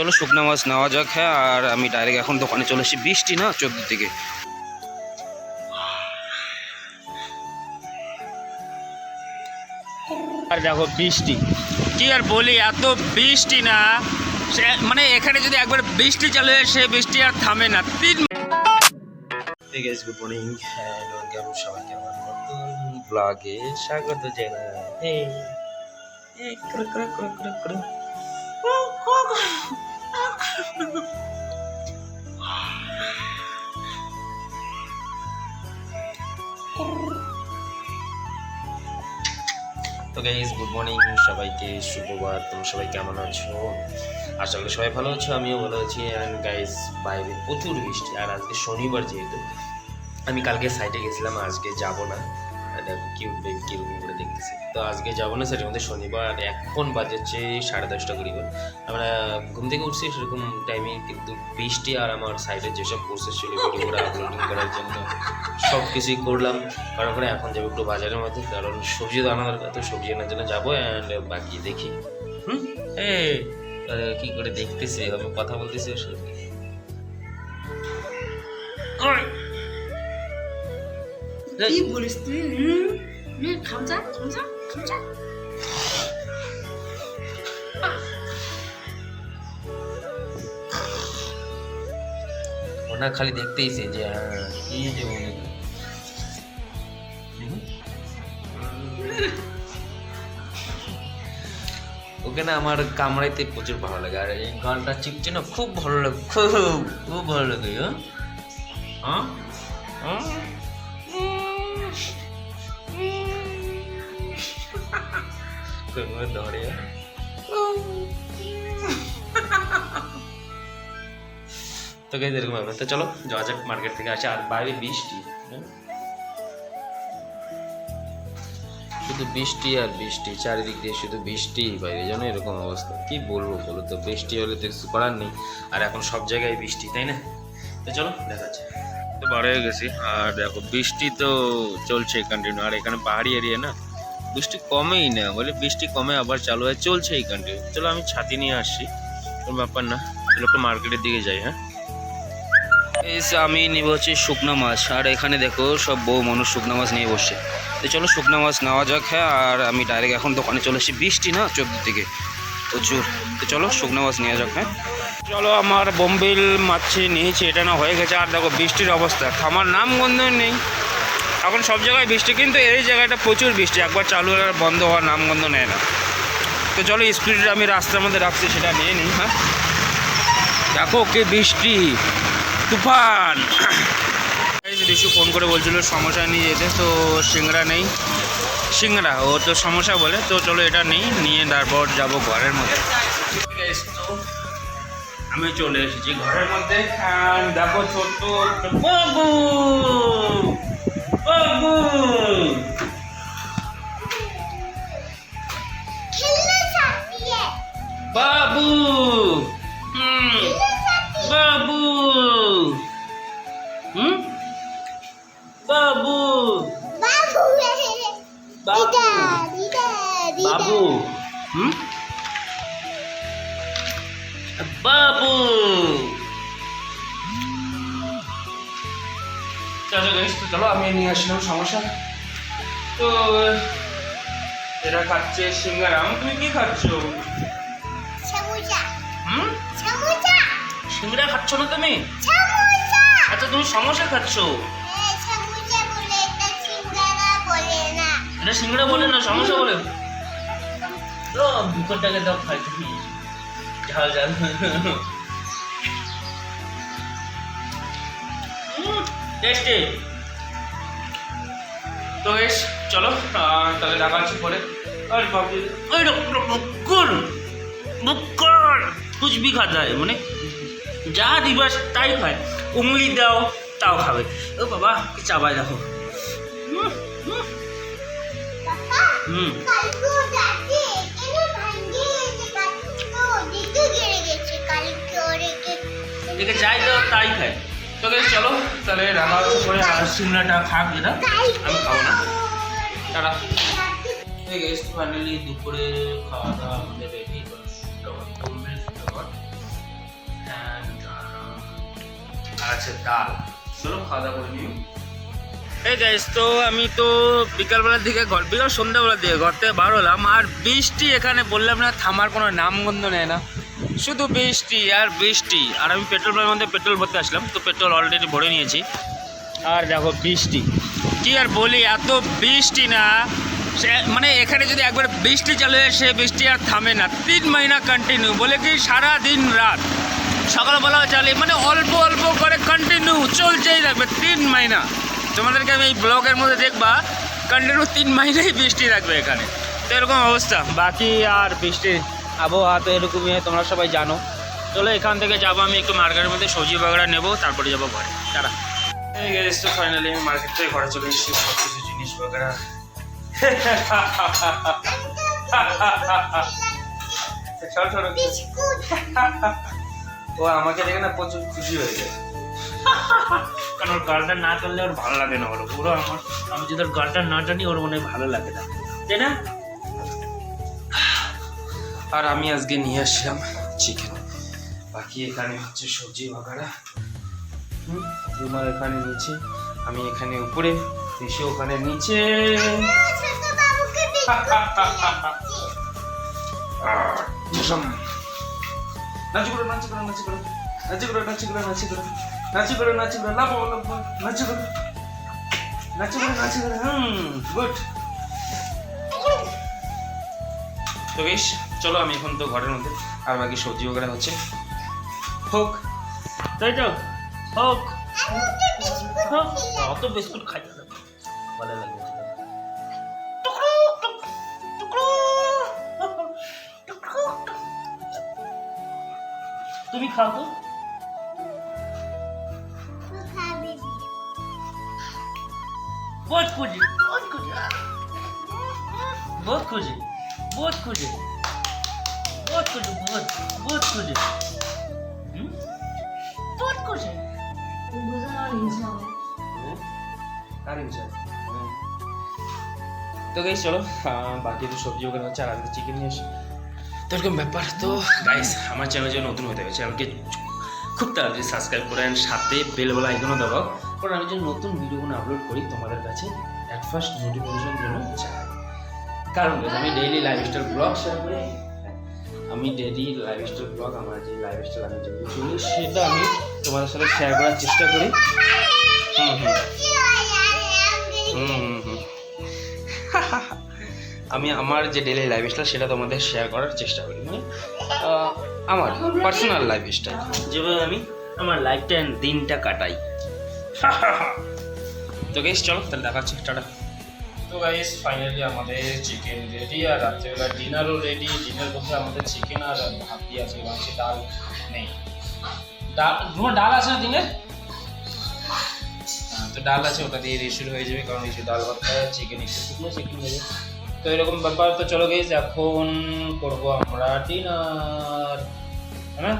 চলো শুকনো মাছ নেওয়া যাক। হ্যাঁ, আর আমি ডাইরেক্ট এখন দোকানে চলে এসেছি। বৃষ্টি না 14 দিকে। আর দেখো বৃষ্টি, কি আর বলি, এত বৃষ্টি না মানে এখানে যদি একবার বৃষ্টি চলে সে বৃষ্টি আর থামে না। 3 Hey guys, good morning and welcome সবাইকে আমার নতুন ব্লগে স্বাগত জানাই। এই ক্র ক্র ক্র ক্র ক্র। তো গাইস গুড মর্নিং সবাইকে, শুভবার। তোমরা সবাই কেমন আছো? আশা করি সবাই ভালো আছো, আমিও ভালো আছি। অ্যান্ড গাইস বাইরে প্রচুর বৃষ্টি, আর আজকে শনিবার যেহেতু আমি কালকে সাইটে গেছিলাম, আজকে যাব না। দেখো কিউট বেবি কিরকম করে দেখতেছি। তো আজকে যাবো না, সেটার মধ্যে শনিবার। এখন বাজেছে 10:30 করিব। আমরা ঘুম থেকে উঠছি সেরকম টাইমে, কিন্তু বৃষ্টি আর আমার সাইডে যেসব প্রসেস ছিল ভিডিওগুলো আপলোডিং করার জন্য সব কিছুই করলাম। কারণ করে এখন যাবো একটু বাজারের মধ্যে, কারণ সবজি তো আনা দরকার। তো সবজি আনার জন্য যাবো। অ্যান্ড বাকি দেখি কী করে দেখতেছি, আমি কথা বলতেছি ওর সাথে। কি বলিস তুই? খামচা খামচা খামচা। ওনা খালি দেখতেইছে যে কি যে মনে ওকে না আমার কামড়াইতে প্রচুর ভালো লাগে, আর এই গানটা চিপছে না খুব ভালো লাগে, খুব খুব ভালো লাগে। হ্যাঁ ধরে তো গাইস এরকম হবে। তো চলো যাওয়া যাক মার্কেট থেকে আসে। আর বাইরে বৃষ্টি, শুধু বৃষ্টি আর বৃষ্টি, চারিদিক দিয়ে শুধু বৃষ্টি। বাইরে যেন এরকম অবস্থা, কি বলবো বলো তো? বৃষ্টি হলে তো কিছু করার নেই, আর এখন সব জায়গায় বৃষ্টি, তাই না? তো চলো দেখা যাচ্ছে। তো বার হয়ে গেছি, আর দেখো বৃষ্টি তো চলছে কন্টিনিউ। আর এখানে পাহাড়ি এরিয়া না, বৃষ্টি কমেই না, বলে বৃষ্টি কমে আবার চালু হয়, চলছে এই কন্টিনিউ। চলো আমি ছাতি নিয়ে আসছি, কোনো ব্যাপার না। চলো একটু মার্কেটের দিকে যাই। হ্যাঁ আমি নিব হচ্ছে শুকনো মাছ, আর এখানে দেখো সব বউ মানুষ শুকনো মাছ নিয়ে বসছে। তো চলো শুকনো মাছ নেওয়া যাক। হ্যাঁ, আর আমি ডাইরেক্ট এখন দোকানে চলে এসেছি। বৃষ্টি না 14 দিকে প্রচুর। তো চলো শুকনো মাছ নেওয়া যাক। হ্যাঁ চলো, আমার বোম্বিল মাছি নিয়েছি, এটা না হয়ে গেছে। আর দেখো বৃষ্টির অবস্থা, থামার নাম গন্ধ নেই। এখন সব জায়গায় বৃষ্টি, কিন্তু এই জায়গাটা প্রচুর বৃষ্টি, একবার চালু হলে বন্ধ হওয়ার নাম গন্ধ নেয় না। তো চলো স্পিডটা আমি রাস্তার মধ্যে রাখছি, সেটা নিয়ে নিই। হ্যাঁ দেখো কি বৃষ্টি, তুফান। ঋষু ফোন করে বলছিল সমস্যা নিয়ে যেতে, তো সিংড়া নেই, সিংড়া ও তো সমস্যা বলে। তো চলো এটা নেই, নিয়ে তারপর যাবো ঘরের মধ্যে। আমি চলে এসেছি ঘরের মধ্যে। দেখো ছোট্ট বাবু, বাবু বাবু, বাবু, বাবু, বাবু, বাবু। চলো গাইস, তো চলো আমি নিয়ে আসলাম সমস্যা। তো এরা খাচ্ছে সিঙ্গারা। তুমি কি খাচ্ছ? সিঙ্গারা খাচ্ছ না তুমি? আচ্ছা তুমি সমস্যা খাচ্ছ। এটা সিঙ্গারা বলে না, সমস্যা বলে। তো 200 টাকা দাও, খাই তুমি ঝাল ঝাল। টেস্টি। তো বেশ চলো তাহলে দেখা হচ্ছে পরে। আর বাবু कुछ भी खाता है, মানে যা দিবাস তাই খায়। উংলি দাও তাও খাবে। ও বাবা কি চাবাই দেখো। এদিকে যাই তো তাই খায়। তো চলো তাহলে রাখা হচ্ছে পরে। আর সিমলাটা খাক, যেটা আমি খাবো না। টাটা। ফাইনালি দুপুরে খাওয়া দাওয়া আমাদের রেডি। আচ্ছা ডাল, চলো খাওয়া দাওয়া করে নিও। এই গাইস, তো আমি তো বিকালবেলার দিকে বিকাল সন্ধ্যাবেলার দিকে ঘর থেকে বার হলাম, আর বৃষ্টি এখানে বললাম না থামার কোনো নামগন্ধ নেয় না, শুধু বৃষ্টি আর বৃষ্টি। আর আমি পেট্রোল পাম্পের মধ্যে পেট্রোল ভরতে আসলাম, তো পেট্রোল অলরেডি ভরে নিয়েছি। আর দেখো বৃষ্টি, কি আর বলি, এত বৃষ্টি না মানে এখানে যদি একবার বৃষ্টি চালু হয় সে বৃষ্টি আর থামে না, 3 মহিনা কন্টিনিউ, বলে কি সারা দিন রাত সকালবেলাও চালিয়ে মানে অল্প অল্প করে কন্টিনিউ চলছেই থাকবে 3 মহিনা। তোমাদেরকে আমি এই ব্লগের মধ্যে দেখবা কন্টিনিউ 3 মহিনাই বৃষ্টি থাকবে এখানে, তো এরকম অবস্থা। বাকি আর বৃষ্টির আবহাওয়া তো এরকমই হয়, তোমরা সবাই জানো। চলো এখান থেকে যাবো আমি একটু মার্কেটের মধ্যে সবজি বাগড়া নেবো, তারপরে যাবো ঘরে। তারা এই গেছে তো ফাইনালি আমি মার্কেট থেকে ঘরে চলে এসেছি, সব কিছু জিনিস বাগড়া ও আমাকে দেখে না প্রচুর খুশি হয়ে যায়, কারণ ওর গালটা না টানলে ওর ভালো লাগে না, বলো পুরো আমার, আমি যদি ওর গালটা না টানি ওর মনে ভালো লাগে না, তাই না? আর আমি আজকে নিয়ে আসলাম চিকেন, বাকি এখানে হচ্ছে সবজি বাগারা, রুমার এখানে নিচে, আমি এখানে উপরে, বেশি ওখানে নিচে। নাচি করো নাচি করো নাচি করো নাচি করো নাচি করো নাচি করো নাচি করো নাচি করো লাভ লাভ নাচি করো নাচি করো নাচি করো, গুড। তো বেশ চলো আমি এখন তো ঘরের মধ্যে, আর বাকি সবজি বগেরা হচ্ছে হোক, তাই তো হোক। অত বিস্কুট খাইতে ভালো লাগে, তুমি খাও তো, बहुत खुशी बहुत खुशी बहुत खुशी बहुत खुशी बहुत खुशी बहुत बहुत खुशी बहुत खुशी তো গাইস চলো বাকি তো সবজি ওখানে হচ্ছে, আর আজকে চিকেন নিয়ে আসি, তো এরকম ব্যাপার। তো গাইস আমার চ্যানেল যে নতুন হতে হবে, চ্যানেলকে খুব তাড়াতাড়ি সাবস্ক্রাইব করেন, সাথে বেল বেল আইকনও দেওয়া, কারণ আমি যে নতুন ভিডিওগুলো আপলোড করি তোমাদের কাছে অ্যাট ফার্স্ট নোটিফিকেশন জন্য চাই। কারণ আমি ডেইলি লাইফস্টাইল ব্লগ শেয়ার করি, আমি ডেইলি লাইফস্টাইল ব্লগ, আমার যে লাইফস্টাইল আমি যেগুলো চলি সেটা আমি তোমাদের সাথে শেয়ার করার চেষ্টা করি। আমি আমার যে ডেইলি লাইফস্টাইল সেটা তোমাদের শেয়ার করার চেষ্টা করি, মানে আমার পার্সোনাল লাইফস্টাইল, যেভাবে আমি আমার লাইফটা দিনটা কাটাই। তো গাইস চলো তাহলে দেখাচ্ছি, টাটা। তো গাইস ফাইনালি আমাদের চিকেন রেডি, আর রাত্রেবেলা ডিনারও রেডি। ডিনার বলতে আমাদের চিকেন আর ভাত দিয়ে আছে, মাংসে ডাল নেই। ডাল তোমার ডাল আছে না দিনের? তো ডাল আছে, ওটা দিয়ে রেসিড হয়ে যাবে, কারণ এই যে ডাল ভাতটা চিকেন একটু শুকনো চিকেন হয়ে যাবে। তো এরকম ব্যাপার। তো চলো গাইস এখন করবো আমরা ডিনার, হ্যাঁ।